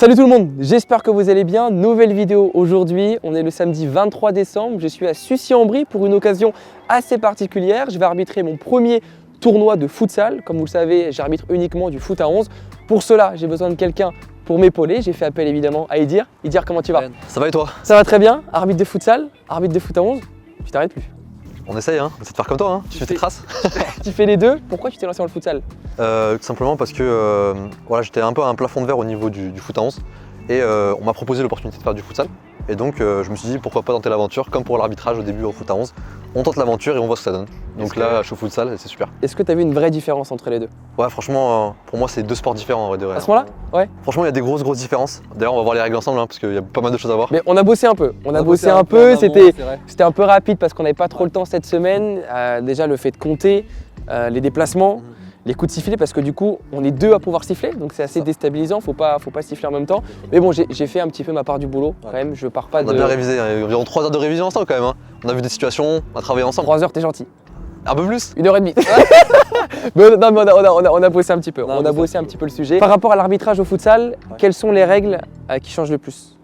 Salut tout le monde, j'espère que vous allez bien. Nouvelle vidéo aujourd'hui, on est le samedi 23 décembre. Je suis à Sucy-en-Brie pour une occasion assez particulière. Je vais arbitrer mon premier tournoi de futsal. Comme vous le savez, j'arbitre uniquement du foot à 11. Pour cela, j'ai besoin de quelqu'un pour m'épauler. J'ai fait appel évidemment à Idir. Idir, comment tu vas? Ça va et toi? Ça va très bien, arbitre de futsal, arbitre de foot à 11. Tu t'arrêtes plus. On essaye, hein. On essaie de faire comme toi, hein. Tu fais tes traces. Tu fais les deux. Pourquoi tu t'es lancé dans le futsal? Tout simplement parce que voilà, j'étais un peu à un plafond de verre au niveau du foot à 11 et on m'a proposé l'opportunité de faire du futsal. Et donc je me suis dit pourquoi pas tenter l'aventure, comme pour l'arbitrage au début au foot à 11. On tente l'aventure et on voit ce que ça donne. Donc là, je suis au futsal et c'est super. Est-ce que tu as vu une vraie différence entre les deux? Ouais, franchement, pour moi, c'est deux sports différents en vrai de vrai. À ce moment-là? Ouais. Franchement, il y a des grosses différences. D'ailleurs, on va voir les règles ensemble hein, parce qu'il y a pas mal de choses à voir. Mais on a bossé un peu. On a bossé un peu. C'était un peu rapide parce qu'on n'avait pas trop le temps cette semaine. Déjà, le fait de compter, les déplacements. Les coups de sifflet parce que du coup on est deux à pouvoir siffler donc c'est assez déstabilisant, faut pas siffler en même temps. Mais bon j'ai fait un petit peu ma part du boulot quand même, je pars pas de... On a bien révisé, il y a environ 3 heures de révision ensemble quand même hein. On a vu des situations, on a travaillé ensemble. 3 heures t'es gentil. Un peu plus 1h30. Mais non mais on a bossé un petit peu, on a bossé un petit peu le sujet. Par rapport à l'arbitrage au futsal, quelles sont les règles qui changent le plus?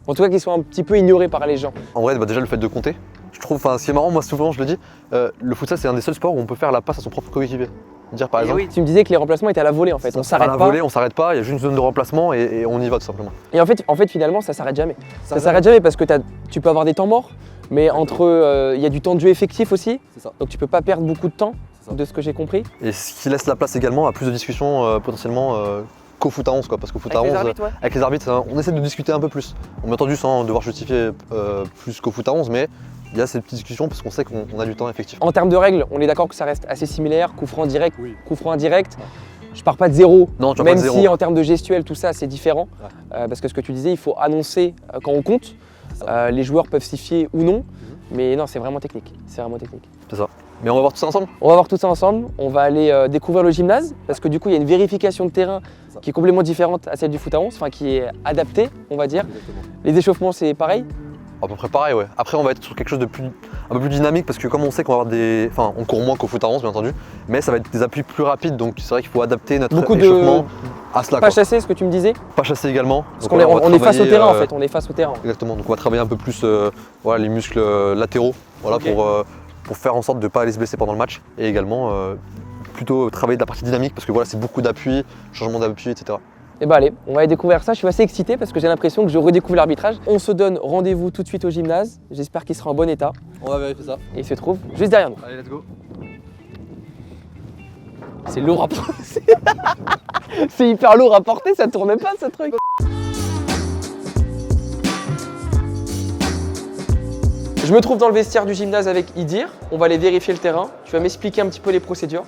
En tout cas qui sont un petit peu ignorées par les gens. En vrai déjà le fait de compter. Je trouve, ce qui est marrant, moi souvent je le dis, le futsal c'est un des seuls sports où on peut faire la passe à son propre coéquipier. Dire par exemple. Oui, tu me disais que les remplacements étaient à la volée en fait, on s'arrête pas. À la volée, on s'arrête pas, il y a juste une zone de remplacement et on y va tout simplement. Et en fait finalement ça s'arrête jamais. Ça s'arrête jamais parce que tu peux avoir des temps morts, mais entre il y a du temps de jeu effectif aussi, donc tu peux pas perdre beaucoup de temps de ce que j'ai compris. Et ce qui laisse la place également à plus de discussions potentiellement qu'au foot à 11 quoi, parce qu'au foot à 11, avec les arbitres, on essaie de discuter un peu plus. On m'a entendu sans devoir justifier plus qu'au foot à 11, mais il y a cette petite discussion parce qu'on sait qu'on a du temps effectif. En termes de règles, on est d'accord que ça reste assez similaire, coup franc direct, coup franc indirect. Je pars pas de zéro, même si en termes de gestuelle tout ça c'est différent. Parce que ce que tu disais, il faut annoncer quand on compte. Les joueurs peuvent siffler ou non, mais non c'est vraiment technique. C'est vraiment technique. C'est ça. Mais on va voir tout ça ensemble? On va voir tout ça ensemble, on va aller découvrir le gymnase parce que du coup il y a une vérification de terrain qui est complètement différente à celle du foot à 11, enfin qui est adaptée on va dire. Exactement. Les échauffements c'est pareil? À peu près pareil ouais. Après on va être sur quelque chose de un peu plus dynamique parce que comme on sait qu'on va avoir des... Enfin on court moins qu'au foot à 11 bien entendu, mais ça va être des appuis plus rapides donc c'est vrai qu'il faut adapter notre échauffement à cela. Pas chasser ce que tu me disais? Pas chasser également. Parce qu'on est face au terrain en fait, on est face au terrain. Exactement, donc on va travailler un peu plus voilà, les muscles latéraux voilà, pour faire en sorte de ne pas aller se blesser pendant le match et également plutôt travailler de la partie dynamique parce que voilà c'est beaucoup d'appui, changement d'appui etc. Et bah allez, on va aller découvrir ça, je suis assez excité parce que j'ai l'impression que je redécouvre l'arbitrage. On se donne rendez-vous tout de suite au gymnase, j'espère qu'il sera en bon état. On va vérifier ça. Et il se trouve juste derrière nous. Allez let's go. C'est lourd à porter. C'est hyper lourd à porter, ça tourne pas ce truc. Je me trouve dans le vestiaire du gymnase avec Idir, on va aller vérifier le terrain. Tu vas m'expliquer un petit peu les procédures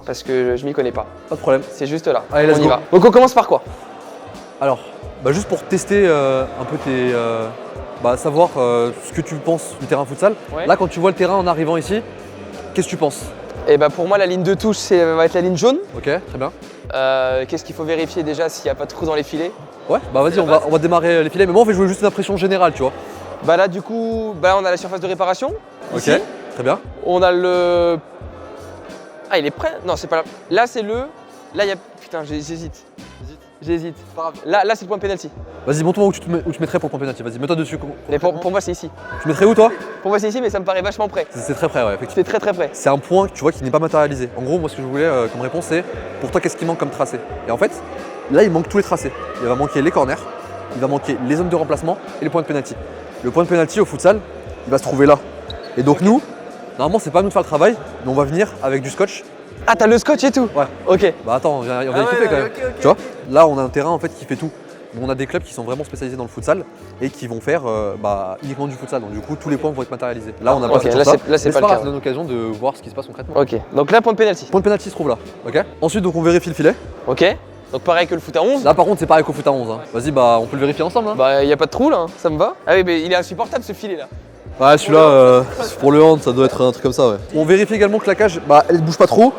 parce que je m'y connais pas. Pas de problème. C'est juste là. Allez, on y va. Donc on commence par quoi? Alors, juste pour tester un peu tes... savoir ce que tu penses du terrain futsal. Ouais. Là quand tu vois le terrain en arrivant ici, qu'est-ce que tu penses? Et pour moi la ligne de touche va être la ligne jaune. Ok, très bien. Qu'est-ce qu'il faut vérifier déjà s'il n'y a pas de trou dans les filets? Ouais, vas-y on va démarrer les filets, mais moi on va jouer juste une impression générale tu vois. Là du coup, on a la surface de réparation. Ici. Ok, très bien. On a le... Ah il est prêt? Non c'est pas là. Là c'est le... Là il y a... Putain j'hésite. J'hésite. Là c'est le point de pénalty. Vas-y montre-moi où tu mettrais pour le point pénalty. Vas-y mets-toi dessus. Mais pour moi c'est ici. Tu mettrais où toi? Pour moi c'est ici mais ça me paraît vachement près. C'est très près ouais effectivement. C'est très près. C'est un point tu vois qui n'est pas matérialisé. En gros moi ce que je voulais comme réponse c'est pour toi qu'est-ce qui manque comme tracé? Et en fait là il manque tous les tracés. Il va manquer les corners, il va manquer les zones de remplacement et le point de pénalty. Le point de pénalty au futsal il va se trouver là. Et donc nous, normalement c'est pas à nous de faire le travail, mais on va venir avec du scotch. Ah t'as le scotch et tout? Ouais. Ok. Attends, on va équiper quand même. Okay. Tu vois, là on a un terrain en fait qui fait tout. On a des clubs qui sont vraiment spécialisés dans le futsal et qui vont faire uniquement du futsal. Donc du coup tous les points vont être matérialisés. Là on a pas fait ça. Là c'est pas le cas. Ça donne l'occasion de voir ce qui se passe concrètement. Ok. Donc là point de pénalty. Point de pénalty se trouve là. Ok. Ensuite donc on vérifie le filet. Ok. Donc pareil que le foot à 11. Là par contre c'est pareil qu'au foot à 11. Hein. Vas-y on peut le vérifier ensemble. Hein. Y a pas de trou là, ça me va. Ah oui mais il est insupportable ce filet là. Ouais celui-là pour le hand ça doit être un truc comme ça ouais. On vérifie également que la cage elle bouge pas trop.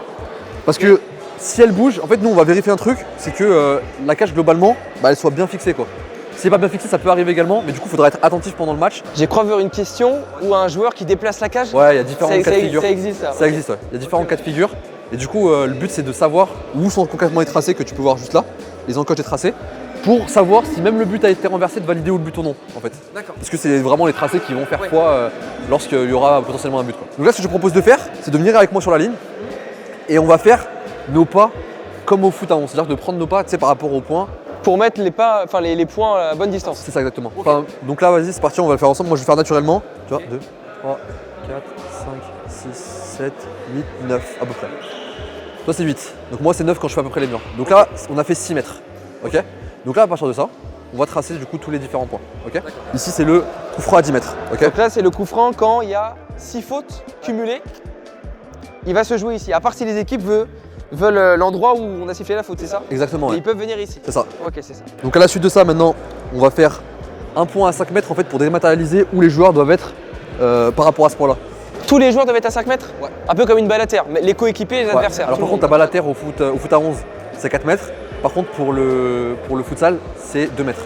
Parce que si elle bouge, en fait nous on va vérifier un truc, c'est que la cage globalement elle soit bien fixée quoi. Si c'est pas bien fixé, ça peut arriver également, mais du coup il faudra être attentif pendant le match. J'ai cru voir une question où un joueur qui déplace la cage. Ouais, il y a différents cas de figure. Ça existe ça. Ça existe ouais. Il y a différents cas de figure. Et du coup le but c'est de savoir où sont concrètement les tracés que tu peux voir juste là, les encoches des tracés. pour savoir si même le but a été renversé, de valider ou le but ou non en fait. D'accord. Parce que c'est vraiment les tracés qui vont faire foi lorsqu'il y aura potentiellement un but, quoi. Donc là, ce que je propose de faire, c'est de venir avec moi sur la ligne et on va faire nos pas comme au foot à 11, c'est-à-dire de prendre nos pas, tu sais, par rapport aux points. Pour mettre les pas, enfin les points à la bonne distance. C'est ça exactement. Okay. Enfin, donc là, vas-y, c'est parti, on va le faire ensemble. Moi, je vais faire naturellement. Tu vois, 2, 3, 4, 5, 6, 7, 8, 9 à peu près. Toi, c'est 8. Donc moi, c'est 9 quand je fais à peu près les murs. Donc là, on a fait 6 mètres. Ok. Donc là, à partir de ça, on va tracer du coup tous les différents points. Ok. Ici, c'est le coup franc à 10 mètres. Ok. Donc là, c'est le coup franc quand il y a 6 fautes cumulées. Il va se jouer ici. À part si les équipes veulent l'endroit où on a sifflé la faute, c'est ça? Exactement. Et Ouais. ils peuvent venir ici. C'est ça. Ok, c'est ça. Donc à la suite de ça, maintenant, on va faire un point à 5 mètres en fait pour dématérialiser où les joueurs doivent être par rapport à ce point-là. Tous les joueurs doivent être à 5 mètres? Ouais. Un peu comme une balle à terre, mais les coéquipiers et les Ouais. adversaires. Alors tout par le contre, ta monde. balle à terre au foot à 11, c'est 4 mètres. Par contre, pour le futsal, c'est 2 mètres.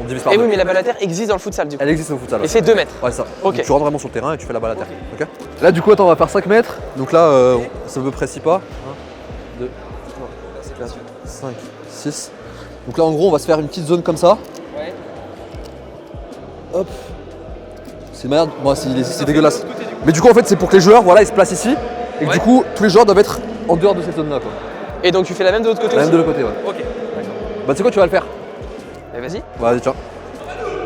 On divise par Et deux. oui, mais la balle à terre existe dans le futsal du coup. Elle existe au futsal. Et c'est 2 mètres. Ouais, ça. Ok. Donc, tu rentres vraiment sur le terrain et tu fais la balle à terre. Ok. Là, du coup, attends, on va faire 5 mètres. Donc là, c'est à peu près 6 pas. 1, 2, 3, 4, 5, 6. Donc là, en gros, on va se faire une petite zone comme ça. Ouais. Hop. C'est merde. Bon, c'est dégueulasse. Mais du coup, en fait, c'est pour que les joueurs, voilà, ils se placent ici. Et que Ouais. du coup, tous les joueurs doivent être en dehors de cette zone-là, quoi. Et donc tu fais la même de l'autre côté Même aussi? de l'autre côté, ouais. Ok. Bah, tu sais quoi, tu vas le faire. Et vas-y. Vas-y, tiens.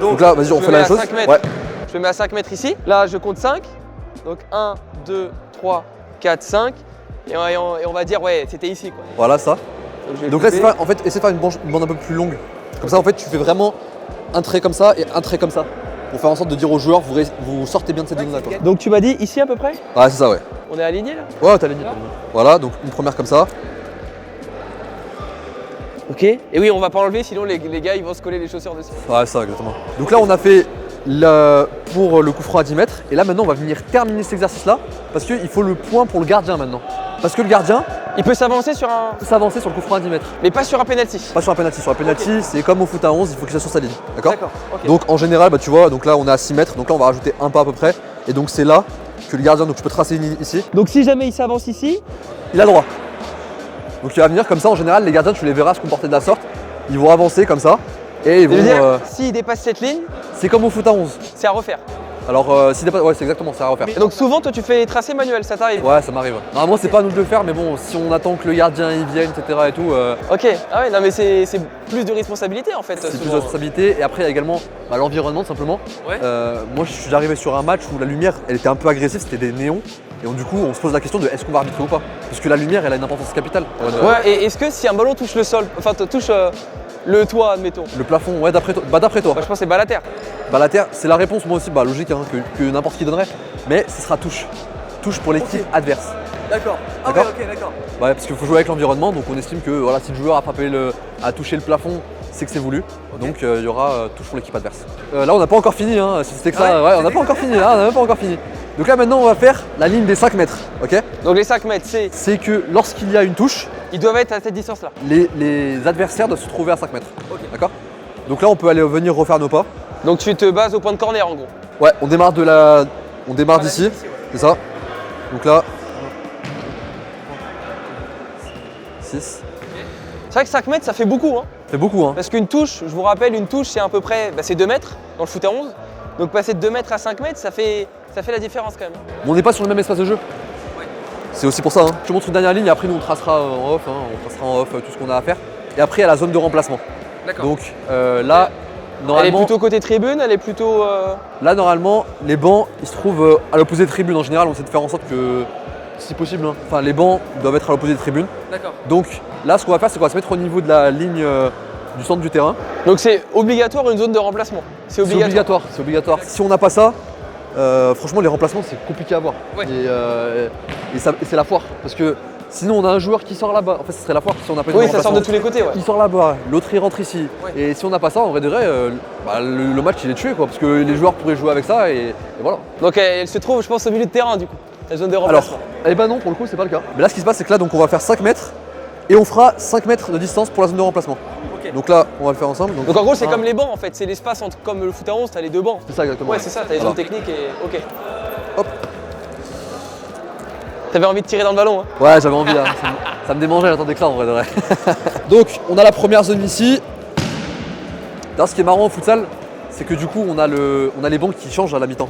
Donc là, vas-y, on je fait me la mets même à chose. 5 mètres. Ouais. Je me mets à 5 mètres ici. Là, je compte 5. Donc 1, 2, 3, 4, 5. Et on va dire, ouais, c'était ici quoi. Voilà, ça. Donc, je vais Donc là, couper. en fait, essaie de faire une bande un peu plus longue. Comme ça, en fait, tu fais vraiment un trait comme ça et un trait comme ça. Pour faire en sorte de dire aux joueurs, vous sortez bien de cette zone-là, quoi. Donc tu m'as dit ici à peu près? Ouais, c'est ça, ouais. On est aligné là? Ouais, t'as aligné. Voilà, donc une première comme ça. Ok. Et oui, on va pas enlever, sinon les gars ils vont se coller les chaussures dessus. Ouais, ça, exactement. Donc là, on a fait pour le coup franc à 10 mètres. Et là, maintenant, on va venir terminer cet exercice-là. Parce qu'il faut le point pour le gardien maintenant. Parce que le gardien Il peut s'avancer sur un. peut s'avancer sur le coup franc à 10 mètres. Mais pas sur un penalty. Pas sur un penalty. Sur un penalty, c'est comme au foot à 11, il faut qu'il soit sur sa ligne. D'accord. D'accord. Ok. Donc en général, bah, tu vois, donc là on est à 6 mètres, donc là on va rajouter un pas à peu près. Et donc c'est là que le gardien, donc tu peux tracer une ligne ici, Donc si jamais il s'avance ici, il a le droit. Donc il va venir comme ça, en général les gardiens tu les verras se comporter de la sorte. Ils vont avancer comme ça et ils je veux dire, vont. s'il dépasse cette ligne, C'est comme au foot à 11. c'est à refaire. Alors s'il dépasse, ouais c'est exactement ça à refaire. Et donc souvent toi tu fais les tracés manuels, ça t'arrive? Ouais ça m'arrive. Normalement c'est pas à nous de le faire mais bon si on attend que le gardien il vienne etc et tout, Ok. Ah ouais, non mais c'est plus de responsabilité en fait. c'est plus de souvent. responsabilité. Et après il y a également l'environnement tout simplement. Ouais. Moi je suis arrivé sur un match où la lumière elle était un peu agressive, c'était des néons. Et donc, du coup on se pose la question de est-ce qu'on va arbitrer ou pas. Parce que la lumière elle a une importance capitale. Ouais, et est-ce que si un ballon touche le sol, enfin touche le toit, admettons, Le plafond, ouais d'après toi. Bah d'après toi. bah, je pense que c'est balle à terre. Bah la terre, c'est la réponse moi aussi, bah logique hein, que n'importe qui donnerait. Mais ce sera touche. Touche pour l'équipe adverse. D'accord. Ah ouais, ok, d'accord. Ouais, parce qu'il faut jouer avec l'environnement, donc on estime que voilà, si le joueur a touché le plafond, c'est que c'est voulu. Donc il y aura touche pour l'équipe adverse. Là on n'a pas encore fini, hein. Si c'était que ça, ouais, on n'a pas encore fini, là, on n'a même pas encore fini. Donc là maintenant on va faire la ligne des 5 mètres, ok. Donc les 5 mètres, C'est que lorsqu'il y a une touche, ils doivent être à cette distance-là. les adversaires doivent se trouver à 5 mètres. D'accord. Donc là on peut aller venir refaire nos pas. Donc tu te bases au point de corner en gros. Ouais, on démarre d'ici, c'est ça. Donc là, 6. C'est vrai que 5 mètres ça fait beaucoup hein. C'est beaucoup hein. Parce qu'une touche, je vous rappelle, une touche c'est à peu près, bah, c'est 2 mètres dans le foot à 11. Donc passer de 2 mètres à 5 mètres, ça fait la différence quand même. Mais on n'est pas sur le même espace de jeu. C'est aussi pour ça. Hein. Je te montre une dernière ligne et après nous on tracera en off, hein. On tracera en off tout ce qu'on a à faire. Et après il y a la zone de remplacement. D'accord. Donc là, Elle est normalement, plutôt côté tribune, elle est plutôt. normalement, les bancs ils se trouvent à l'opposé des tribunes. En général, on essaie de faire en sorte que, si possible, hein, enfin les bancs doivent être à l'opposé des tribunes. D'accord. Donc là, ce qu'on va faire, c'est qu'on va se mettre au niveau de la ligne du centre du terrain. Donc c'est obligatoire une zone de remplacement. C'est obligatoire. C'est obligatoire. Si on n'a pas ça, franchement les remplacements c'est compliqué à avoir. Ouais. Et c'est la foire. Parce que sinon on a un joueur qui sort là-bas. En fait ce serait la foire si on n'a pas de Oui, ça sort remplaçant. de tous les côtés, ouais. Il sort là-bas, l'autre il rentre ici. Ouais. Et si on n'a pas ça, en vrai de vrai, le match il est tué quoi. Parce que les joueurs pourraient jouer avec ça et voilà. Donc elle se trouve, je pense, au milieu de terrain du coup, la zone de Alors, remplacement. eh ben non pour le coup c'est pas le cas. Mais là ce qui se passe c'est que là donc on va faire 5 mètres et on fera 5 mètres de distance pour la zone de remplacement. Ok. Donc là on va le faire ensemble. Donc en gros c'est un. comme les bancs en fait, c'est l'espace entre comme le foot à 11, t'as les deux bancs. C'est ça exactement. Ouais c'est ça, t'as les Alors. zones techniques et. Ok. Hop. T'avais envie de tirer dans le ballon hein. Ouais, j'avais envie là. Ça me démangeait, j'attendais que ça en vrai de vrai. Donc, on a la première zone ici. D'ailleurs, ce qui est marrant au futsal, c'est que du coup, on a les bancs qui changent à la mi-temps.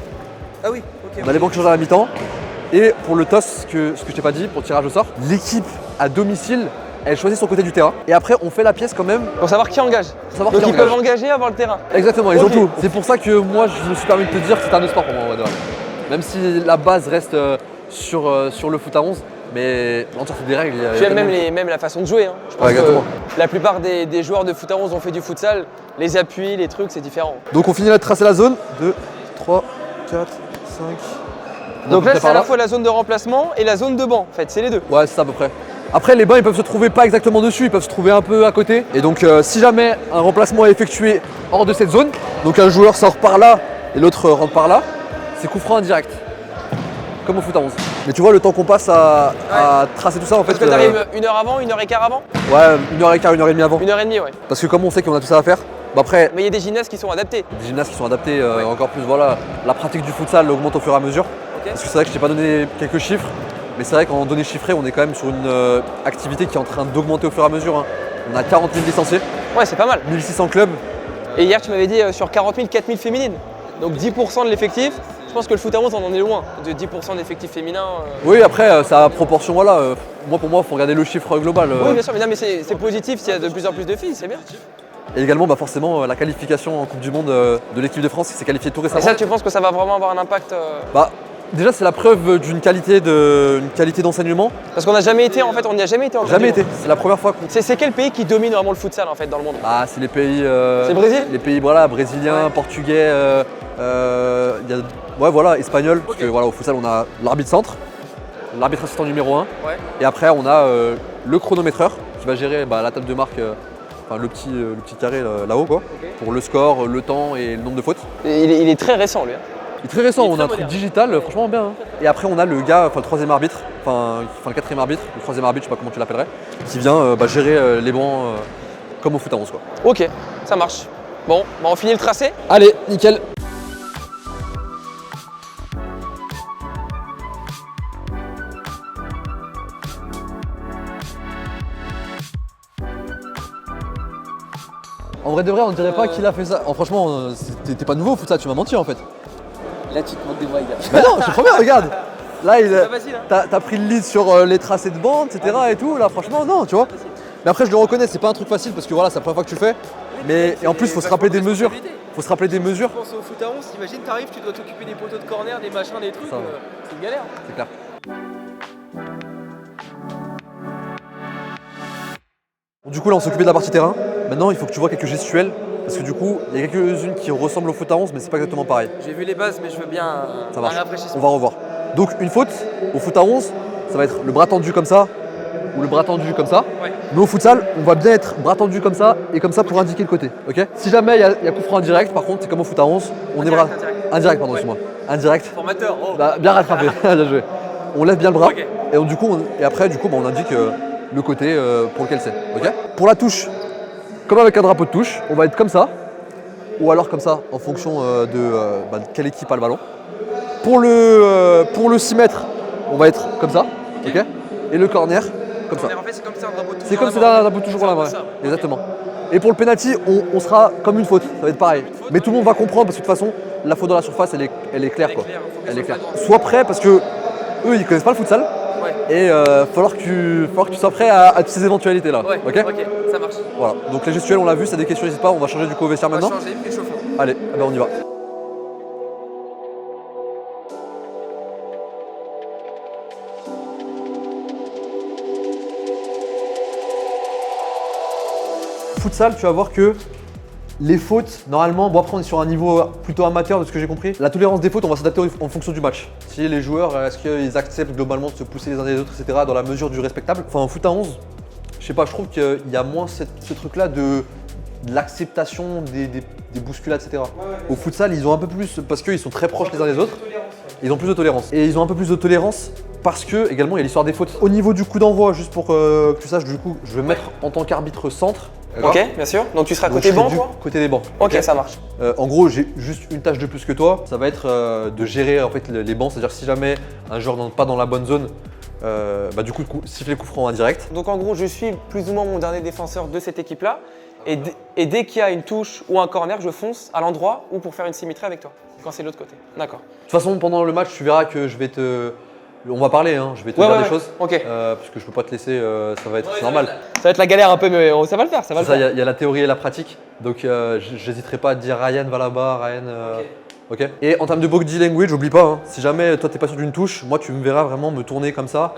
Ah oui, ok. On a les bancs qui changent à la mi-temps. Et pour le toss, ce que je t'ai pas dit, pour le tirage au sort, l'équipe à domicile, elle choisit son côté du terrain. Et après, on fait la pièce quand même. Pour savoir qui engage. Pour savoir Donc qui ils engage. peuvent engager avant le terrain. Exactement, ils ont Ok. tout. C'est pour ça que moi, je me suis permis de te dire que c'est un autre sport pour moi, en vrai de vrai. Même si la base reste sur le foot à 11, mais en sorte des règles. Puis même la façon de jouer. Hein. Je pense Ouais, exactement. que la plupart des joueurs de foot à 11 ont fait du futsal. Les appuis, les trucs, c'est différent. Donc on finit là de tracer la zone. 2, 3, 4, 5. Donc là, c'est à la fois la zone de remplacement et la zone de banc. En fait, c'est les deux. Ouais, c'est ça à peu près. Après, les bancs, ils peuvent se trouver pas exactement dessus, ils peuvent se trouver un peu à côté. Et donc, si jamais un remplacement est effectué hors de cette zone, donc un joueur sort par là et l'autre rentre par là, c'est coup franc indirect. Comme au foot à 11. Mais tu vois, le temps qu'on passe à tracer tout ça, en fait. Parce que t'arrives 1 heure avant, 1h15 avant? Ouais, 1h15, 1h30 avant. 1h30, ouais. Parce que comme on sait qu'on a tout ça à faire, bah après, Mais il y a des gymnases qui sont adaptés. des gymnases qui sont adaptés encore plus. Voilà, la pratique du futsal augmente au fur et à mesure. Ok. Parce que c'est vrai que je t'ai pas donné quelques chiffres, mais c'est vrai qu'en données chiffrées, on est quand même sur une activité qui est en train d'augmenter au fur et à mesure. Hein. On a 40 000 licenciés, Ouais, c'est pas mal. 1600 clubs. Et hier, tu m'avais dit sur 40 000, 4 000 féminines. Donc 10% de l'effectif. Je pense que le foot à 11, on en est loin. De 10% d'effectif féminin. Oui, après, ça a proportion, voilà. Pour moi, il faut regarder le chiffre global. Oui, bien sûr, mais, non, mais c'est positif s'il y a de plus en plus de filles, c'est bien. Et également, bah, forcément, la qualification en Coupe du Monde de l'équipe de France qui s'est qualifiée tout Et récemment. ça, tu penses que ça va vraiment avoir un impact Bah, déjà, c'est la preuve d'une qualité d'enseignement. Parce qu'on n'a jamais été, en fait, on n'y a jamais été en Jamais Coupe du été. C'est la première fois qu'on. Monde. C'est quel pays qui domine vraiment le futsal, en fait, dans le monde? Ah, c'est les pays. C'est le Brésil? Les pays, voilà, brésiliens, Ouais. portugais, ouais, voilà, espagnol. Parce que voilà, au futsal, on a l'arbitre centre, l'arbitre assistant numéro 1. Ouais. Et après, on a le chronométreur qui va gérer la table de marque, enfin le petit carré là-haut, quoi, Ok. pour le score, le temps et le nombre de fautes. Et il est très récent, lui. Hein. Il est très récent, Il est on très a un truc moderne. digital, franchement bien. Hein. Et après, on a le gars, enfin le troisième arbitre, enfin le quatrième arbitre, le troisième arbitre, je sais pas comment tu l'appellerais, qui vient gérer les bancs comme au foot à 11, quoi. Ok, ça marche. Bon, bah on finit le tracé. Allez, nickel. En vrai de vrai, on dirait pas qu'il a fait ça. Franchement, t'es pas nouveau au futsal, tu m'as menti en fait. Là, tu te montres des voix, gars. Bah non, je te promets, regarde. Là, facile, hein. t'as pris le lead sur les tracés de bande, etc. et tout. Là, franchement, non, tu vois. Mais après, je le reconnais, c'est pas un truc facile parce que voilà, c'est la première fois que tu le fais. Mais et en plus, faut se rappeler des mesures. Faut se rappeler des mesures. Je pense au foot à 11, t'imagines, t'arrives, tu dois t'occuper des poteaux de corner, des machins, des trucs. Ça va. C'est une galère. C'est clair. Bon, du coup, là, on s'est occupé de la partie terrain. Maintenant, il faut que tu vois quelques gestuels. Parce que du coup, il y a quelques-unes qui ressemblent au foot à 11, mais c'est pas exactement pareil. J'ai vu les bases, mais je veux bien Ça un marche. rafraîchissement. On va revoir. Donc, une faute au foot à 11, ça va être le bras tendu comme ça ou le bras tendu comme ça. Ouais. Mais au futsal, on va bien être bras tendu comme ça et comme ça pour indiquer le côté. Ok. Si jamais il y a coup franc indirect, par contre, c'est comme au foot à 11, on est bras. Indirect, pardon, Ouais. excuse-moi. Indirect. Formateur, oh. Bah, bien rattrapé, bien joué. On lève bien le bras Ok. et, du coup, et après, on indique le côté pour lequel c'est. Ok. Pour la touche, comme avec un drapeau de touche, on va être comme ça ou alors comme ça en fonction de quelle équipe a le ballon. Pour le 6 mètres, on va être comme ça, ok. Et le corner, comme ça. En fait, c'est comme ça un drapeau de touche. C'est comme c'est un drapeau toujours en avant. Exactement. Et pour le penalty, on sera comme une faute, ça va être pareil. Mais tout le monde va comprendre parce que de toute façon, la faute dans la surface, elle est claire, quoi. Elle est claire. Sois prêt parce que eux, ils connaissent pas le futsal. Ouais. Et falloir que tu sois prêt à toutes ces éventualités là. Ouais, Ok. ok, ça marche. Voilà. Donc les gestuels, on l'a vu, c'est des questions, n'hésite pas. On va changer du coup au vestiaire On va maintenant. changer, échauffons. Allez, eh ben, on y va. Futsal, tu vas voir que les fautes, normalement, bon après on est sur un niveau plutôt amateur de ce que j'ai compris. La tolérance des fautes, on va s'adapter en fonction du match. Si les joueurs, est-ce qu'ils acceptent globalement de se pousser les uns les autres, etc. dans la mesure du respectable. Enfin en foot à 11, je sais pas, je trouve qu'il y a moins ce truc-là de l'acceptation des bousculades, etc. Au futsal, ils ont un peu plus, parce qu'ils sont très proches les uns des autres, ils ont plus de tolérance. Et ils ont un peu plus de tolérance parce que, également, il y a l'histoire des fautes. Au niveau du coup d'envoi, juste pour que tu saches, du coup, je vais me mettre en tant qu'arbitre centre. Ok, bien sûr. Donc tu seras Donc, côté je serai banc, du toi? côté des bancs. Ok, ça marche. En gros, j'ai juste une tâche de plus que toi. Ça va être de gérer en fait les bancs. C'est-à-dire si jamais un joueur n'entre pas dans la bonne zone, du coup, siffler coup franc indirect. Donc en gros, je suis plus ou moins mon dernier défenseur de cette équipe-là. Et dès qu'il y a une touche ou un corner, je fonce à l'endroit ou pour faire une symétrie avec toi, quand c'est de l'autre côté. D'accord. De toute façon, pendant le match, tu verras que je vais te. On va parler, hein. Je vais te dire des choses. Ok. Parce que je peux pas te laisser, ça va être normal. Ça va être la galère un peu, mais ça va le faire. Ça va le faire. Il y a la théorie et la pratique. Donc, j'hésiterai pas à te dire Ryan va là-bas, Ryan. Ok. Et en termes de body language, n'oublie pas, hein, si jamais toi t'es pas sûr d'une touche, moi tu me verras vraiment me tourner comme ça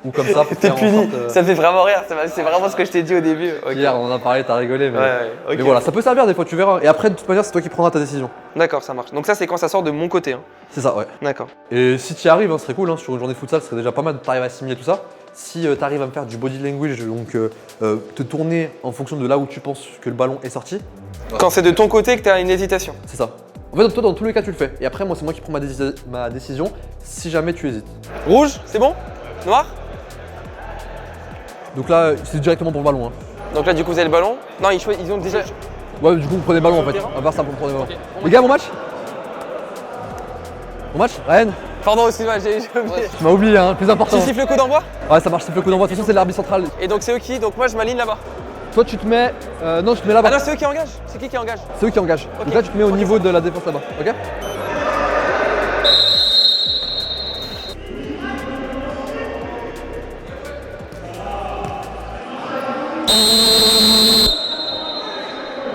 ou comme ça. T'es puni. Ça me fait vraiment rire. C'est vraiment ce que je t'ai dit au début. Okay. Hier, on en a parlé, t'as rigolé, mais, okay. Mais voilà, ça peut servir des fois, tu verras. Et après, de toute manière, c'est toi qui prendras ta décision. D'accord, ça marche. Donc ça, c'est quand ça sort de mon côté. Hein. C'est ça, ouais. D'accord. Et si tu y arrives, hein, ce serait cool. Hein, sur une journée de futsal, ce serait déjà pas mal. T'arrives à assimiler tout ça. Si tu arrives à me faire du body language, donc te tourner en fonction de là où tu penses que le ballon est sorti. Quand c'est de ton côté que tu as une hésitation. C'est ça. En fait, toi, dans tous les cas, tu le fais. Et après, moi, c'est moi qui prends ma décision si jamais tu hésites. Rouge, c'est bon? Noir? Donc là, c'est directement pour le ballon. Hein. Donc là, du coup, vous avez le ballon? Non, ils ont déjà. Ouais, du coup, vous prenez le ballon en fait. On va faire ça pour prendre le ballon. Okay. Les gars, mon match? Mon match? Ryan? Pardon, excuse-moi, j'ai oublié. Tu m'as oublié, hein, le plus important. Tu siffles le coup d'envoi? Ouais, ça marche, siffle le coup d'envoi. De toute façon, c'est l'arbitre central. Et donc, c'est eux qui? Donc, moi, je m'aligne là-bas. Toi, tu te mets. Non, tu te mets là-bas. Ah non, c'est eux qui engagent. C'est qui engage? C'est eux qui engagent. Okay. Donc là, tu te mets au niveau de la défense là-bas. Ok?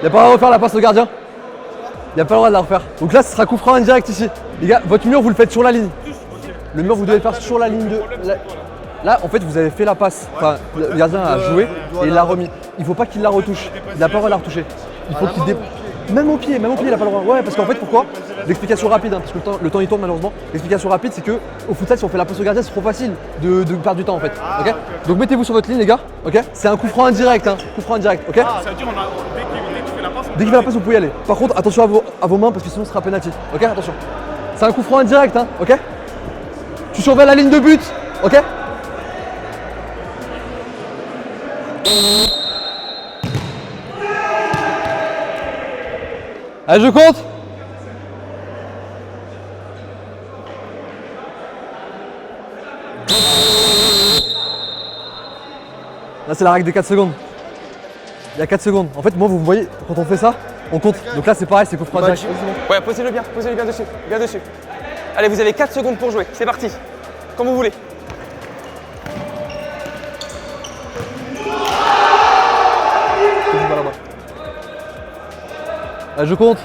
Il n'y a pas le droit de refaire la passe au gardien. Il n'y a pas le droit de la refaire. Donc là, ce sera coup franc indirect ici. Les gars, votre mur, vous le faites sur la ligne. Le mur, vous devez le faire sur la ligne de. Là, en fait, vous avez fait la passe. Enfin, le gardien a joué et il l'a remis. Il ne faut pas qu'il la retouche. Il n'a pas le droit de la retoucher. Il faut qu'il Même au pied, il n'a pas le droit. Ouais, parce qu'en fait, pourquoi? L'explication rapide, hein, parce que le temps il tourne malheureusement. L'explication rapide, c'est que au futsal, si on fait la passe au gardien, c'est trop facile de perdre du temps en fait. Ok? Donc mettez-vous sur votre ligne, les gars. Ok? C'est un coup franc indirect, hein. Coup franc indirect. Ok? Ça veut dire dès qu'il fait la passe. Dès qu'il fait la passe, vous pouvez y aller. Par contre, attention à vos mains parce que sinon, ce sera penalty. Ok? Attention. C'est un coup franc indirect, hein. Ok? Tu surveilles la ligne de but. Ok? Allez, je compte. Là, c'est la règle des 4 secondes. Il y a 4 secondes. En fait, moi, vous voyez, quand on fait ça, on compte. Donc là, c'est pareil, c'est coup franc direct. Ouais, posez-le bien dessus. Bien dessus. Allez, vous avez 4 secondes pour jouer. C'est parti. Comme vous voulez. Là, je compte.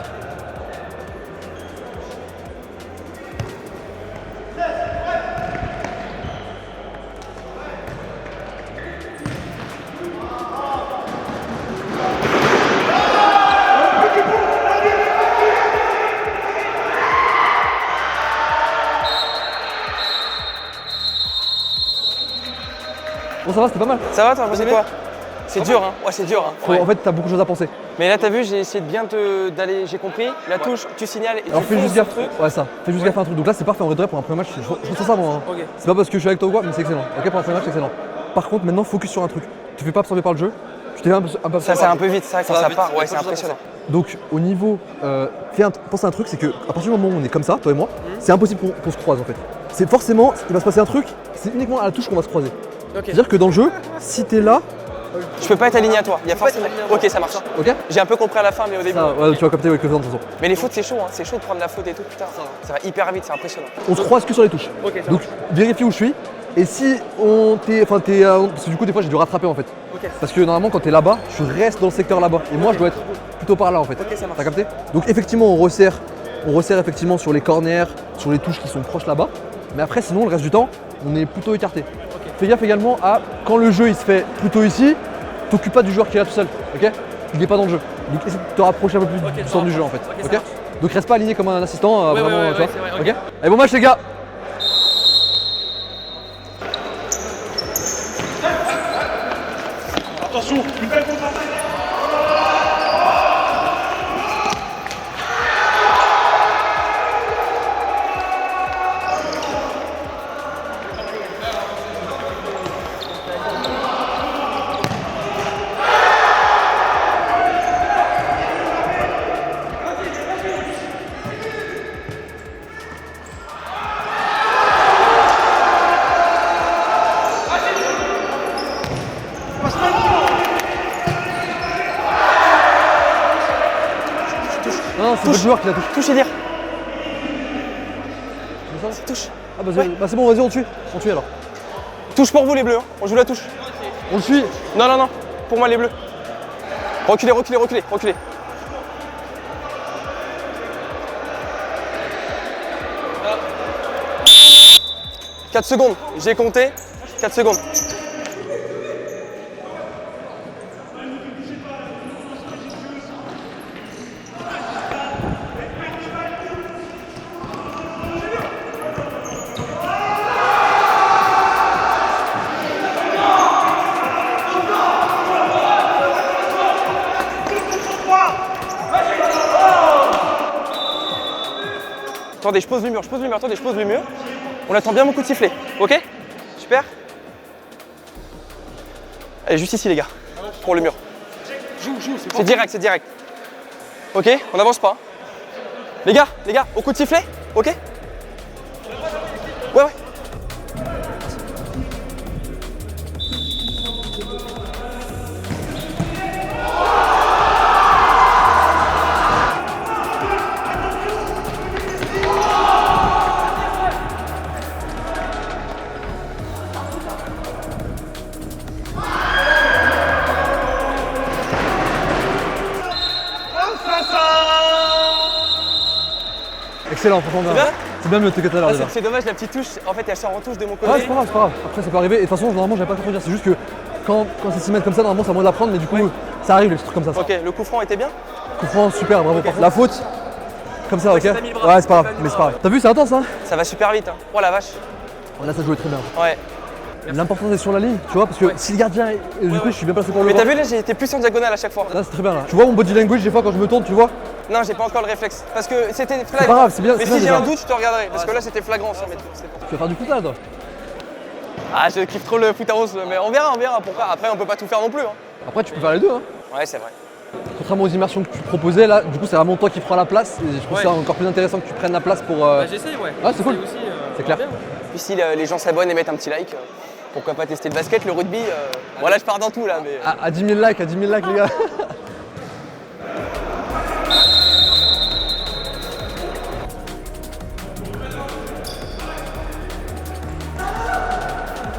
Bon, ça va, c'était pas mal. Ça va, toi, c'est quoi? C'est dur, hein? Ouais, c'est dur. Hein. Ouais. En fait, t'as beaucoup de choses à penser. Mais là, t'as vu, j'ai essayé de bien d'aller. J'ai compris. La touche, tu signales et alors tu fais juste gaffe. truc. Ouais, ça. Fais juste gaffe à un truc. Donc là, c'est parfait en vrai pour un premier match. Je ressens ça, moi. Hein. Okay. C'est pas parce que je suis avec toi ou quoi, mais c'est excellent. Ok, pour un premier match, c'est excellent. Par contre, maintenant, focus sur un truc. Tu fais pas absorber par le jeu. Tu t'es un peu. Ça, c'est un peu vite, ça, quand ça part. Ouais, c'est impressionnant. Donc, au niveau. Pense à un truc, c'est qu'à partir du moment où on est comme ça, toi et moi, c'est impossible qu'on se croise en fait. C'est forcément, il va se passer un truc, c'est uniquement à la touche qu'on va se croiser. Okay. C'est-à-dire que dans le jeu, si t'es là. Je peux pas être aligné à toi. Il y a forcément. Ok, ça marche. Ok. J'ai un peu compris à la fin, mais au début. Ça, ouais, tu vas capter avec le temps de toute façon. Mais les fautes, c'est chaud, hein. C'est chaud de prendre la faute et tout, putain. Ça va hyper vite, c'est impressionnant. On se croise que sur les touches. Okay, donc vérifie où je suis. Et si on t'es. Parce que du coup, des fois, j'ai dû rattraper en fait. Okay. Parce que normalement, quand t'es là-bas, tu restes dans le secteur là-bas. Et moi, je dois être plutôt par là en fait. Ok, ça marche. T'as capté? Donc effectivement, on resserre effectivement sur les corners, sur les touches qui sont proches là-bas. Mais après, sinon, le reste du temps, on est plutôt écarté. Okay. Fais gaffe également à quand le jeu il se fait plutôt ici, t'occupes pas du joueur qui est là tout seul, ok? Il n'est pas dans le jeu. Donc essaie de te rapprocher un peu plus du centre du jeu en fait. Ok? Donc reste pas aligné comme un assistant, vraiment, tu vois. Ok? Allez, bon match les gars! Attention, une belle contre-attaque. Non, c'est le joueur qui la touche. Touche Edir. Touche. Ah bah c'est bon, vas-y, on tue. On tue alors. Touche pour vous les bleus, hein. On joue la touche. On le suit. Non, non, non, pour moi les bleus. Reculez, reculez, reculez, reculez. « 4 secondes, j'ai compté, 4 secondes. Attendez, je pose le mur, attendez, je pose le mur. On attend bien mon coup de sifflet, ok? Super. Allez, juste ici les gars, pour le mur. C'est direct, c'est direct. Ok, on n'avance pas. Les gars, au coup de sifflet, ok? Ouais, ouais. Excellent, franchement bien. C'est bien mieux de te tout à l'heure déjà. C'est dommage, la petite touche, en fait elle sort en touche de mon côté. Ah, c'est pas grave, c'est pas grave. Après, ça peut arriver. Et de toute façon, normalement, j'avais pas trop dire. C'est juste que quand c'est 6 mètres comme ça, normalement, c'est à moi de la prendre, mais du coup, ça arrive les trucs comme ça. Ok, le coup franc était bien? Coup franc, super, bravo. Okay. La faute, comme ça, ok? Ouais, c'est pas grave, mais c'est pas grave. T'as vu, c'est intense, hein? Ça va super vite, hein. Oh la vache. Là, ça jouait très bien. Ouais. L'important c'est sur la ligne, tu vois, parce que si le gardien, du coup, je suis bien placé pour le Mais voir. t'as vu là, j'ai été plus en diagonale à chaque fois. Là, c'est très bien là. Tu vois mon body language, des fois, quand je me tourne, tu vois? Non, j'ai pas encore le réflexe. Parce que c'était flagrant. C'est pas grave, c'est bien. Mais si j'ai un doute, je te regarderai. Parce que là, c'était flagrant sur mes trucs. Tu vas faire du foot là, toi? Ah, je kiffe trop le foot à rose, mais on verra pourquoi. Après, on peut pas tout faire non plus. Hein. Après, tu peux faire les deux, hein. Ouais, c'est vrai. Contrairement aux immersions que tu proposais, là, du coup, c'est vraiment toi qui prends la place. Et je trouve ça encore plus intéressant que tu prennes la place pour. Bah, j'essaye, ouais. Ah, c'est cool. C'est clair. Puis si les gens s'abonnent et mettent un petit like, pourquoi pas tester le basket, le rugby. Voilà, je pars dans tout là. Mais... À 10 000 likes, les gars.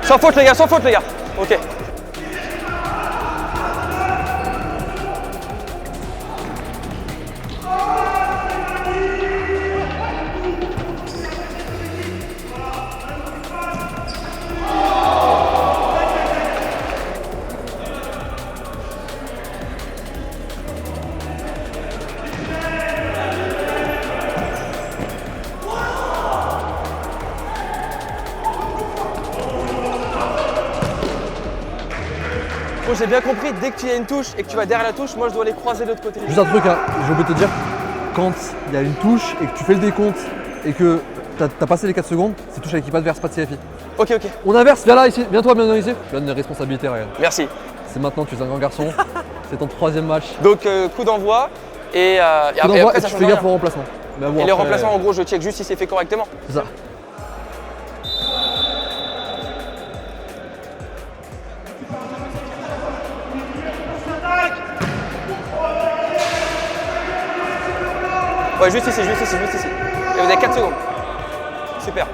Sans faute, les gars, sans faute, les gars. Ok. Bon, j'ai bien compris, dès que tu as une touche et que tu vas derrière la touche, moi je dois les croiser de l'autre côté. Juste un truc, hein, j'ai oublié de te dire, quand il y a une touche et que tu fais le décompte et que t'as passé les 4 secondes, c'est touche à l'équipe adverse, pas de CFI. Ok, ok. On inverse, viens là ici, viens toi, viens ici. Tu as une responsabilité, regarde. Merci. C'est maintenant, tu es un grand garçon, c'est ton 3e match. Donc coup d'envoi et Coup d'envoi après et ça tu change fais rien. gaffe au remplacement. Mais bon, Et le après, remplacement, en gros, je check juste si c'est fait correctement. C'est ça. Ouais, juste ici, juste ici, juste ici. Et vous avez 4 secondes. Super.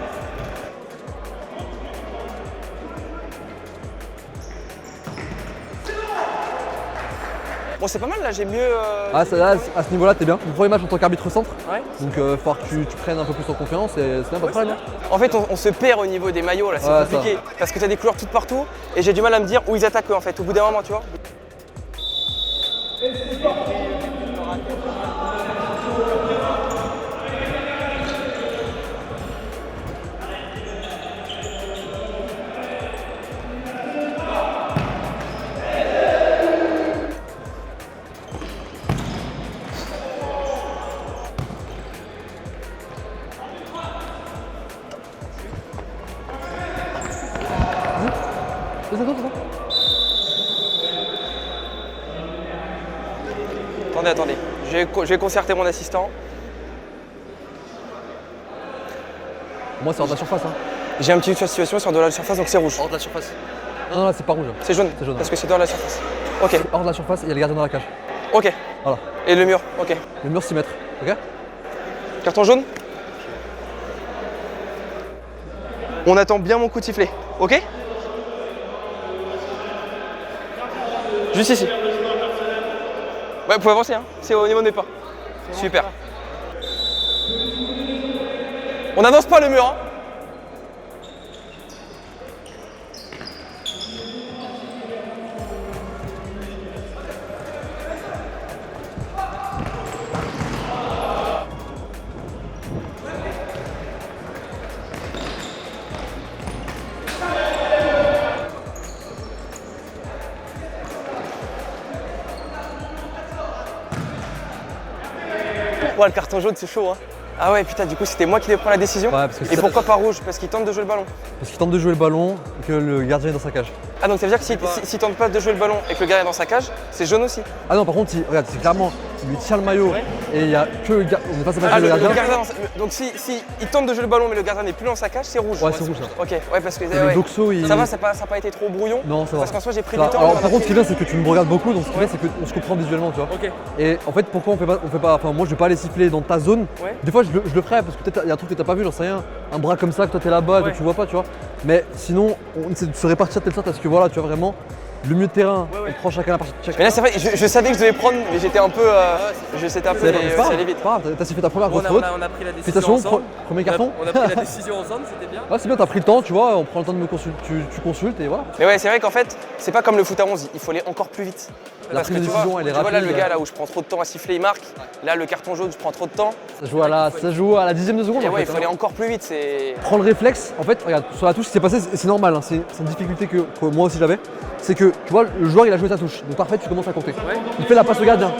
Bon, c'est pas mal là, j'ai mieux. Ah, ça, là, à ce niveau-là, t'es bien. Le premier match en tant qu'arbitre centre. Ouais. Donc, il va falloir que tu prennes un peu plus en confiance et c'est bien, pas de problème. En fait, on se perd au niveau des maillots là, c'est Ouais, compliqué. Parce que t'as des couleurs toutes partout et j'ai du mal à me dire où ils attaquent en fait, au bout d'un moment, tu vois. Attendez. Je vais concerter mon assistant. Moi, c'est hors de la surface. Hein. J'ai un petit situation sur dehors de la surface, donc c'est rouge. Hors de la surface. Non, là, c'est pas rouge. C'est jaune. C'est jaune. Parce que c'est dehors de la surface. Ok. Hors de la surface, il y a le gardien dans la cage. Ok. Voilà. Et le mur, ok. Le mur 6 mètres, ok? Carton jaune. On attend bien mon coup de sifflet, ok? Juste ici. Ouais, vous pouvez avancer, hein. C'est au niveau des pas. Super. On n'avance pas le mur, hein. Ouais, le carton jaune, c'est chaud, hein. Ah ouais, putain, du coup, c'était moi qui devais prendre la décision. Ouais, parce que et pourquoi pas rouge? Parce qu'il tente de jouer le ballon. Parce qu'il tente de jouer le ballon et que le gardien est dans sa cage. Ah, donc ça veut dire que s'il tente pas de jouer le ballon et que le gardien est dans sa cage, c'est jaune aussi. Ah non, par contre, regarde, c'est clairement, il lui tient le maillot et il n'y a que le gardien. On n'est pas sa Ah, le gardien. Donc si il tente de jouer le ballon mais le gardien n'est plus dans sa cage, c'est rouge. Ouais, c'est rouge. Là. Ok, ouais, parce que Le doxo, il... ça va, ça n'a pas été trop brouillon. Non, ça va. Parce qu'en soi, j'ai pris Ça du temps. Alors, par contre, ce qui est bien, c'est que tu me regardes beaucoup, donc ce qui est bien, c'est qu'on se comprend visuellement, tu vois. Ok. Et en fait, pourquoi on fait pas. Enfin, moi, je vais pas aller siffler dans ta zone. Ouais. Des fois, je le ferais parce que peut-être il y a un truc que t'as pas vu, j'en sais rien. Un bras comme ça, que toi t'es là-bas, Ouais. que tu vois pas, tu vois. Mais sinon, on essaie de se répartir de telle sorte à ce que voilà, tu vois vraiment. Le milieu de terrain, on prend chacun la partie de chacun. Mais là, c'est vrai, je savais que je devais prendre, mais j'étais un peu. C'était un peu. C'est pas ça allait vite. grave, t'as sifflé ta première grosse On faute. a pris la décision Félicitations, ensemble. premier carton. On a pris la décision ensemble, c'était bien. Ouais, c'est bien, t'as pris le temps, tu vois, on prend le temps de me consulter, tu consultes et voilà. Mais ouais, c'est vrai qu'en fait, c'est pas comme le foot à 11, il faut aller encore plus vite. La Parce prise que de tu vois, décision, elle est tu vois là, rapide. le gars là où je prends trop de temps à siffler, il marque. Là, le carton jaune, je prends trop de temps. Ça joue à la dixième de seconde. Et en ouais, fait, il faut aller encore plus vite. C'est. Prends le réflexe, en fait, regarde, sur la touche, ce qui s'est passé, c'est normal, hein, c'est une difficulté que moi aussi j'avais. C'est que, tu vois, le joueur il a joué sa touche, donc parfait, tu commences à compter. Il fait la passe au gardien.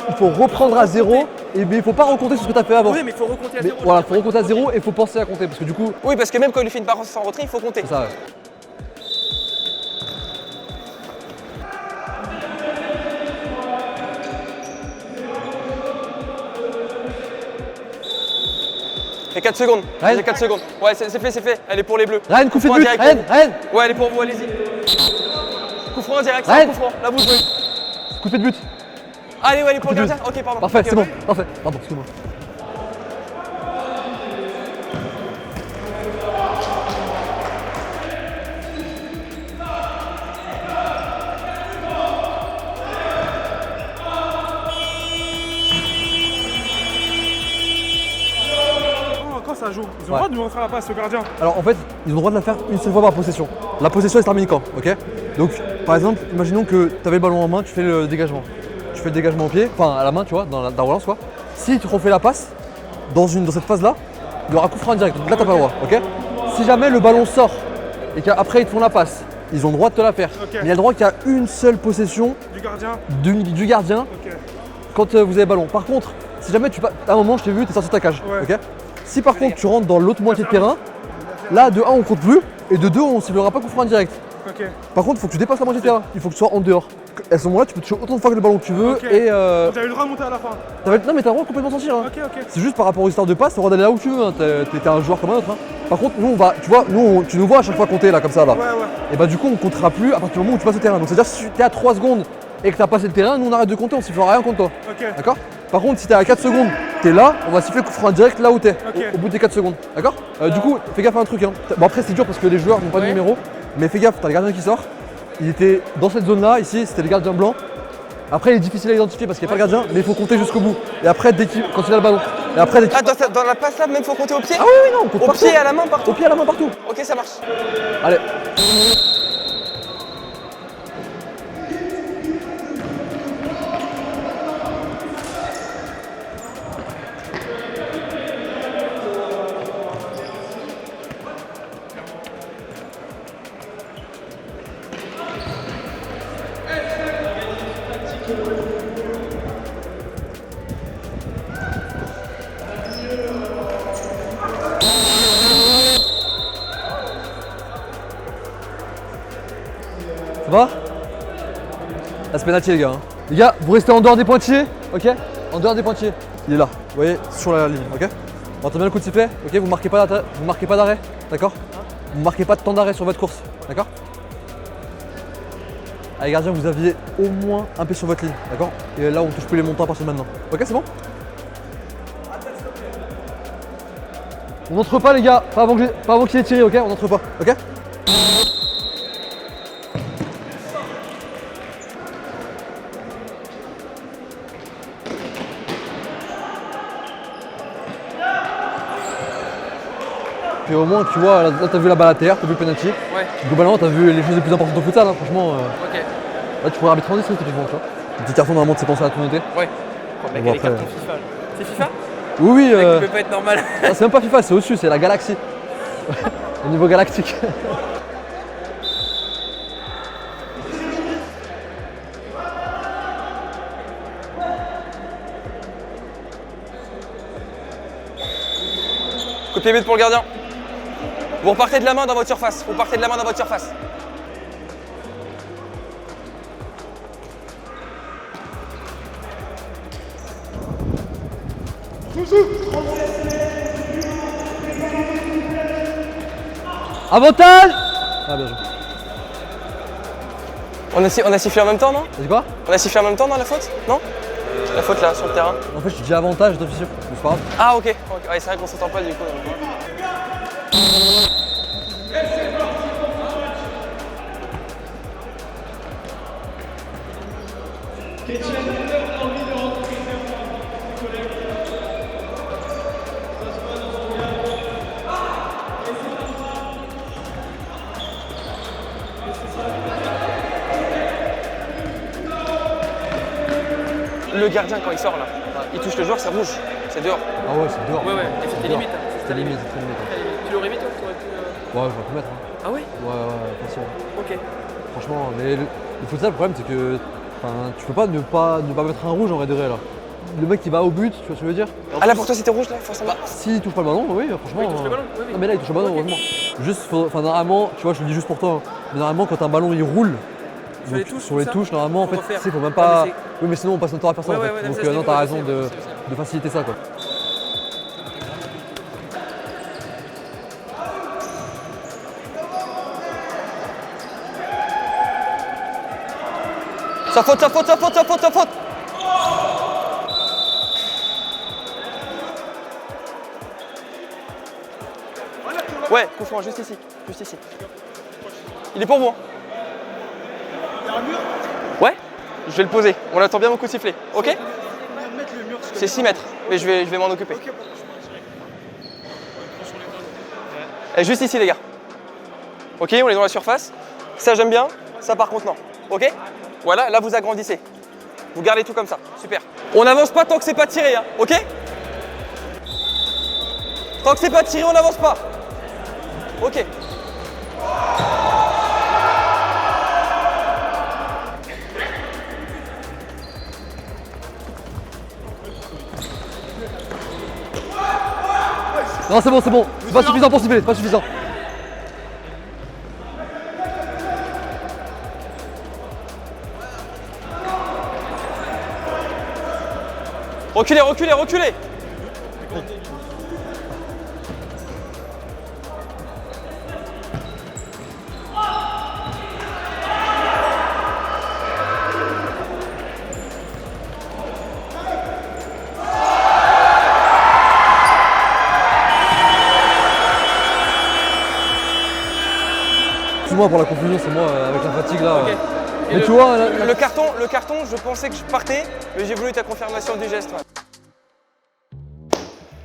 Il faut reprendre à zéro, et mais il faut pas recompter sur ce que tu as fait avant. Oui, mais il faut recompter à Mais zéro. voilà, il faut recompter à zéro et il faut penser à compter, parce que du coup, Oui, parce que même quand il fait une passe sans retrait, il faut compter. c'est ça, ouais. Fait 4 secondes. Ryan. J'ai 4 secondes. Ouais, c'est fait, c'est fait. Elle est pour les bleus. Ryan, coup de franc but, direct. Ryan. Ouais, elle est pour vous, allez-y. Coup franc en direct, c'est Ryan. un coup franc. Là, vous jouez. Coup de but. Allez, ouais, elle est pour le Coup de gardien. Ok, pardon. Parfait, Ok, c'est ok. bon, parfait. Pardon, excuse-moi. Quand ça joue, ils ont le droit de nous refaire la passe au gardien. Alors en fait, ils ont le droit de la faire une seule fois par possession. La possession elle se termine quand, ok? Donc par exemple, imaginons que tu avais le ballon en main, tu fais le dégagement. Tu fais le dégagement au pied, enfin à la main, tu vois, dans la relance quoi. Si tu refais la passe, dans cette phase-là, il y aura coup franc en direct. Donc là, t'as pas le droit, ok? Si jamais le ballon sort et qu'après ils te font la passe, ils ont le droit de te la faire. Ok. Mais il y a le droit qu'il y a une seule possession Du gardien. du gardien Ok. quand vous avez le ballon. Par contre, si jamais à un moment, je t'ai vu, tu es sorti de ta cage, Ouais. ok? Si par contre tu rentres dans l'autre moitié de terrain, là de 1 on compte plus et de 2 on sifflera pas coup franc en direct. Ok. Par contre, il faut que tu dépasses la moitié de terrain, il faut que tu sois en dehors. À ce moment-là, tu peux toucher autant de fois que le ballon que tu veux Ok. et J'avais le droit de monter à la fin. non mais t'as le droit de complètement sortir. Hein. Ok, ok. C'est juste par rapport aux histoires de passe, t'as le droit d'aller là où tu veux. Hein. T'es un joueur comme un autre. Hein. Par contre, nous on va, tu vois, tu nous vois à chaque fois compter là comme ça là. Ouais, ouais. Et bah du coup on comptera plus à partir du moment où tu passes le terrain. Donc c'est-à-dire si t'es à 3 secondes et que t'as passé le terrain, nous on arrête de compter, on sifflera rien contre toi. Ok. D'accord? Par contre, si t'es à 4 secondes, t'es là, on va siffler coup franc direct là où t'es, Ok. au bout des 4 secondes. D'accord? Du coup, fais gaffe à un truc. Hein. Bon, après, c'est dur parce que les joueurs n'ont pas de Ouais. numéro, mais fais gaffe, t'as le gardien qui sort. Il était dans cette zone là, ici, c'était le gardien blanc. Après, il est difficile à identifier parce qu'il n'y a pas le gardien, mais il faut compter jusqu'au bout. Et après, quand il a le ballon. Et après, Ah, dans la passe là, même faut compter au pied? Ah oui, oui, non, on compte Au partout. pied, à la main, partout. Au pied, à la main, partout. Ok, ça marche. Allez. Ça va? Là c'est pénalty les gars. Hein. Les gars, vous restez en dehors des pointillés, ok? En dehors des pointillés. Il est là, vous voyez, sur la ligne, ok? On entend bien le coup de sifflet, ok? Vous marquez pas d'arrêt, d'accord? Vous marquez pas de temps d'arrêt sur votre course, d'accord? Allez gardien, vous aviez au moins un pied sur votre ligne, d'accord? Et là on touche plus les montants à partir de maintenant. Ok, c'est bon? On n'entre pas les gars, pas avant qu'il ait tiré, ok? On n'entre pas, ok? Et au moins tu vois, là t'as vu la balle à terre, t'as vu le penalty. Ouais. Globalement t'as vu les choses les plus importantes au futsal, hein, franchement. Ok. Là tu pourrais arbitrer en 10 typiquement, tu vois. Le petit carton normalement tu sais penser à tout noter. Ouais. Oh, mec, Bon, les après, cartons FIFA. C'est FIFA? Oui oui, Mec, tu peux pas être normal. ah, c'est même pas FIFA, c'est au-dessus, c'est la galaxie. Au niveau galactique. Coup de pied but pour le gardien. Vous repartez de la main dans votre surface. Vous partez de la main dans votre surface. Avantage. Ah bien joué. On a sifflé en même temps, non? T'as dit quoi? On a sifflé en même temps dans la faute? Non? La faute là, sur le terrain. En fait je dis avantage d'officier, c'est pas grave. Ah ok. Ouais, c'est vrai qu'on s'entend pas du coup. Le gardien quand il sort là, il touche le joueur, c'est rouge, c'est dehors. Ah ouais c'est dehors. Ouais, et c'était limite. C'était limite, c'était limite. Tu l'aurais mis toi? Ouais je vais tout mettre. Hein. Ah oui? Ouais, attention. Ok. Franchement, mais le futsal, le problème c'est que tu peux pas ne pas mettre un rouge en vrai de vrai là. Le mec qui va au but, tu vois ce que je veux dire? Ah là pour toi c'était rouge là, forcément? S'il touche pas le ballon, oui, franchement. Oui, il touche le ballon, oui. Non mais là il touche le ballon, Ok. heureusement. Juste, normalement, tu vois, je le dis juste pour toi, hein, mais normalement quand un ballon il roule, Sur les donc, touches, sur les tout ça, touches, normalement en faut fait, refaire. tu sais, faut même Ouais, pas. mais Oui, mais sinon on passe notre temps à faire ça Ouais, en fait. ouais, Donc ça, je non, sais, t'as je raison sais, de je sais. faciliter ça quoi. Sa faute. Ouais, coup franc, juste ici. Il est pour moi. Ouais, je vais le poser. On attend bien mon coup de sifflet, ok? C'est 6 mètres, mais je vais m'en occuper. Et juste ici les gars. Ok, on est dans la surface. Ça j'aime bien, ça par contre non. Ok? Voilà, là vous agrandissez. Vous gardez tout comme ça, super. On n'avance pas tant que c'est pas tiré, hein, ok? Tant que c'est pas tiré, on n'avance pas. Ok. Non, c'est bon. C'est pas suffisant pour siffler, c'est pas suffisant. Reculez. Excuse-moi pour la confusion, c'est moi avec la fatigue là. Ok. Et Mais tu vois, le carton, je pensais que je partais, mais j'ai voulu ta confirmation du geste. Ouais.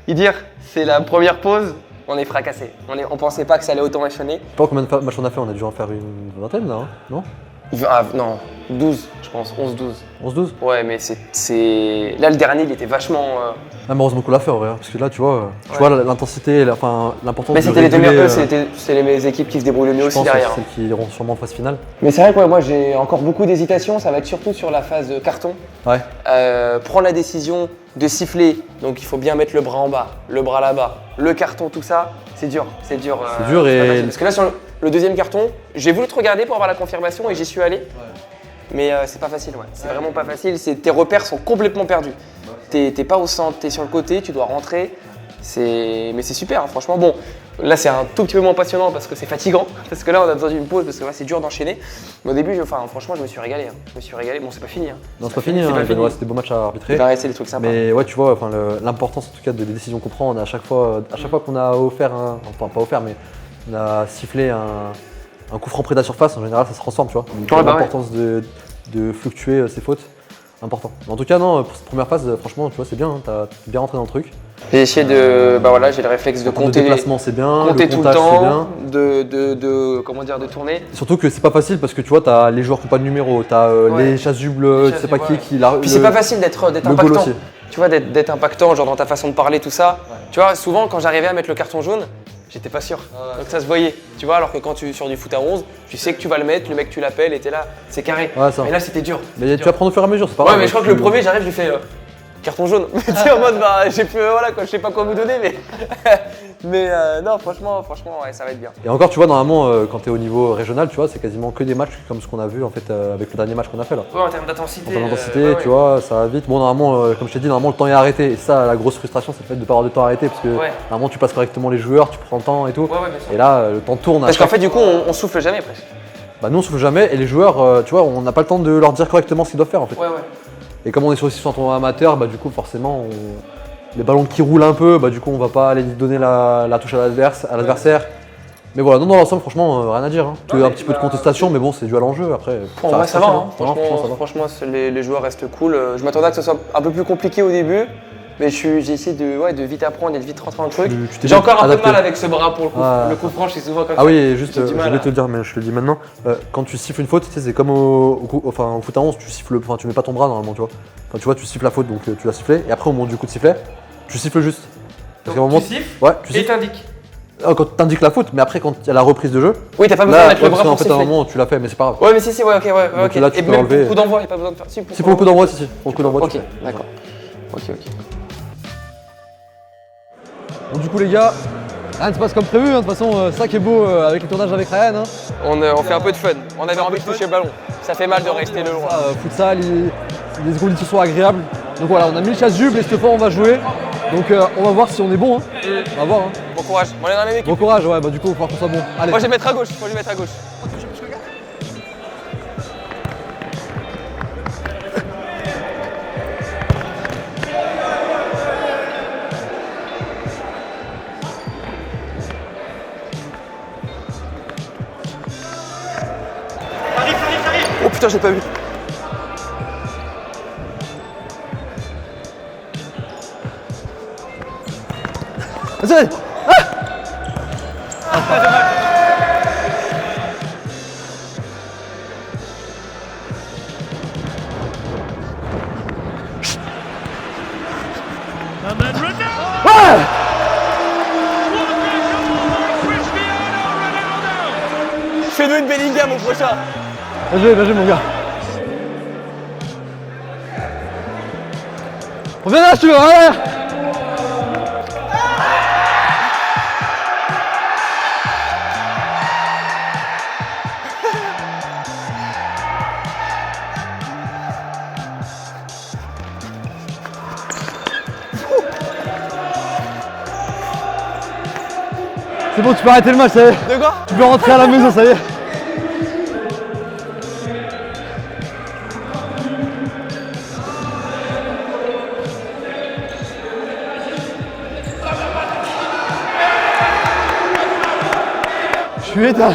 Idir, c'est la première pause, on est fracassé. On pensait pas que ça allait autant échelonner. Je sais pas combien de matchs on a fait, on a dû en faire une vingtaine là, hein, non? Ah, non, 12, je pense, 11-12. 11-12? Ouais, mais c'est. Là, le dernier, il était vachement. Ah, mais heureusement qu'on l'a fait en vrai, hein, parce que là, tu vois, l'intensité, l'importance Mais de c'était les deux réguler, meilleurs, c'est les équipes qui se débrouillent le mieux je aussi pense derrière. que c'est celles qui iront sûrement en phase finale. Mais c'est vrai que ouais, moi j'ai encore beaucoup d'hésitation, ça va être surtout sur la phase carton. Ouais. Prendre la décision de siffler, donc il faut bien mettre le bras en bas, le bras là-bas, le carton, tout ça, c'est dur. C'est dur dur et- pas facile. Parce que là sur le deuxième carton, j'ai voulu te regarder pour avoir la confirmation et j'y suis allé. Mais c'est pas facile, ouais. C'est vraiment pas facile, tes repères sont complètement perdus. T'es pas au centre, t'es sur le côté, tu dois rentrer. Mais c'est super, hein, franchement. Bon, Là, c'est un tout petit peu moins passionnant parce que c'est fatigant. Parce que là, on a besoin d'une pause parce que là, c'est dur d'enchaîner. Mais au début, franchement, je me suis régalé. Je me suis régalé. Bon, c'est pas fini. Non, c'est pas fini, il va nous rester des beaux matchs à arbitrer. Il va rester des trucs sympas. Mais ouais, tu vois, l'importance en tout cas des décisions qu'on prend, à chaque fois qu'on a offert enfin pas offert, mais on a sifflé un coup franc près de la surface, en général, ça se transforme, tu vois. Donc l'importance de fluctuer ses fautes, important. Mais en tout cas, non, pour cette première phase, franchement, tu vois, c'est bien, hein, t'as bien rentré dans le truc. J'ai essayé de, j'ai le réflexe de compter. Le déplacement, c'est bien. Compter le tout le comptage, temps, de tourner. Surtout que c'est pas facile parce que tu vois, t'as les joueurs qui n'ont pas de numéro, t'as les chasubles, tu sais pas qui. Puis c'est pas facile d'être impactant. Tu vois, d'être impactant, genre dans ta façon de parler, tout ça. Ouais. Tu vois, souvent quand j'arrivais à mettre le carton jaune, j'étais pas sûr. Donc ça se voyait. Tu vois, alors que quand tu es sur du foot à 11, tu sais que tu vas le mettre, le mec tu l'appelles et t'es là, c'est carré. Ouais, mais là c'était dur. Mais tu vas prendre au fur et à mesure, c'est pas grave. Ouais, mais je crois que le premier, j'arrive, je lui fais carton jaune. Tu sais, en mode, j'ai plus, je sais pas quoi vous donner, mais. Mais non, franchement, ouais, ça va être bien. Et encore, tu vois, normalement, quand tu es au niveau régional, tu vois, c'est quasiment que des matchs comme ce qu'on a vu en fait avec le dernier match qu'on a fait là. Ouais, en termes d'intensité. En termes d'intensité, tu vois, ça va vite. Bon, normalement, comme je t'ai dit, normalement, le temps est arrêté. Et ça, la grosse frustration, c'est le fait de ne pas avoir de temps arrêté parce que normalement, tu passes correctement les joueurs, tu prends le temps et tout. Et là, le temps tourne. Parce qu'en fait, du coup, on souffle jamais presque. Bah, nous, on souffle jamais et les joueurs, tu vois, on n'a pas le temps de leur dire correctement ce qu'ils doivent faire en fait. Et comme on est aussi sur un tournoi amateur, bah, du coup, forcément, les ballons qui roulent un peu, bah, du coup, on va pas aller donner la touche à l'adversaire. Mais voilà, non, dans l'ensemble, franchement, rien à dire. Hein. Un petit peu de contestation, mais bon, c'est dû à l'enjeu. Après, ça va. Hein. Franchement, les joueurs restent cool. Je m'attendais à que ce soit un peu plus compliqué au début. Mais j'ai essayé de vite apprendre et de vite rentrer dans le truc. J'ai encore un peu de mal avec ce bras pour le coup. Le coup franc, je suis souvent comme ça. Ah oui, juste, je voulais te le dire, mais je te le dis maintenant. Quand tu siffles une faute, c'est comme au foot à 11, tu mets pas ton bras normalement, tu vois. Enfin, tu vois, tu siffles la faute, donc tu l'as sifflé. Et après, au moment du coup de sifflet, tu siffles juste. Parce donc, tu siffles et t'indiques. Quand t'indiques la faute, mais après, quand il y a la reprise de jeu. Oui, t'as pas besoin de mettre le bras pour en fait, à un moment, tu l'as fait, mais c'est pas grave. Ouais, mais si, ok. Donc là, tu peux même enlever. pour le coup d'envoi, il n'y a pas besoin de faire. Si, pour le coup d'envoi, si. Pour le coup d'envoi, ok, d'accord. Ok. Bon, du coup, les gars, rien ne se passe comme prévu. De toute façon, ça qui est beau avec le tournage avec Ryan. On fait un peu de fun. On avait envie de toucher le ballon. Ça fait mal de rester le loin. Futsal, les conditions sont agréables. Donc voilà, on a mis le chasse-juble et cette fois, on va jouer. Donc on va voir si on est bon. Hein. On va voir. Hein. Bon courage. On est dans la même équipe. Bon courage, ouais. Bah du coup, il va falloir qu'on soit bon. Allez. Moi, je vais mettre à gauche. Faut lui mettre à gauche. Oh putain, j'ai pas vu. Vas-y. Fais-nous une Bellingham au prochain. Vas-y mon gars. Reviens là si tu veux, allez. C'est bon, tu peux arrêter le match, ça y est. De quoi? Tu peux rentrer à la maison, ça y est. Je suis éteint.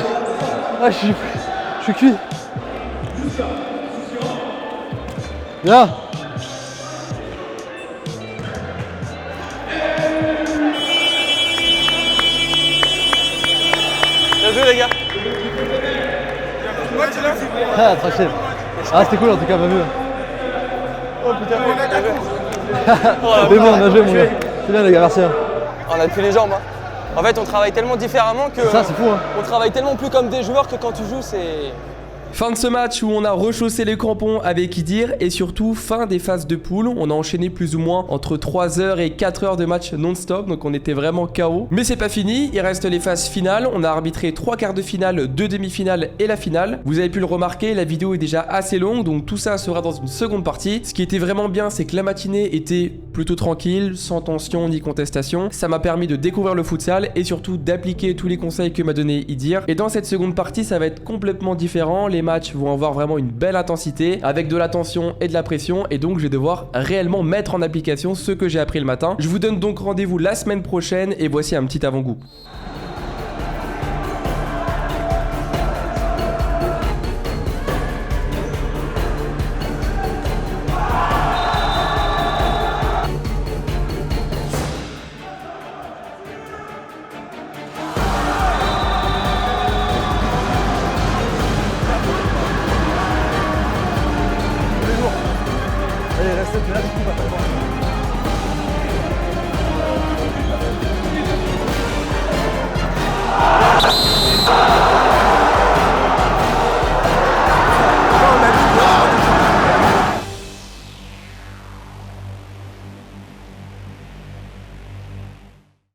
Ah, je suis cuit. Bien. Bien joué les gars. Ah, tranquille. Ah, c'était cool en tout cas, bien vu. Oh putain, c'est bon, bien joué mon gars. C'est bien les gars, merci. On a plus les jambes. Hein. En fait, on travaille tellement différemment que. Ça, c'est fou. Hein. On travaille tellement plus comme des joueurs que quand tu joues, c'est. Fin de ce match où on a rechaussé les crampons avec Idir et surtout fin des phases de poule. On a enchaîné plus ou moins entre 3 heures et 4 heures de match non-stop, donc on était vraiment KO. Mais c'est pas fini, il reste les phases finales. On a arbitré 3 quarts de finale, 2 demi-finales et la finale. Vous avez pu le remarquer, la vidéo est déjà assez longue, donc tout ça sera dans une seconde partie. Ce qui était vraiment bien, c'est que la matinée était plutôt tranquille, sans tension ni contestation. Ça m'a permis de découvrir le futsal et surtout d'appliquer tous les conseils que m'a donné Idir. Et dans cette seconde partie, ça va être complètement différent. Les matchs vont avoir vraiment une belle intensité avec de la tension et de la pression et donc je vais devoir réellement mettre en application ce que j'ai appris le matin. Je vous donne donc rendez-vous la semaine prochaine et voici un petit avant-goût. Allez, reste là, du coup,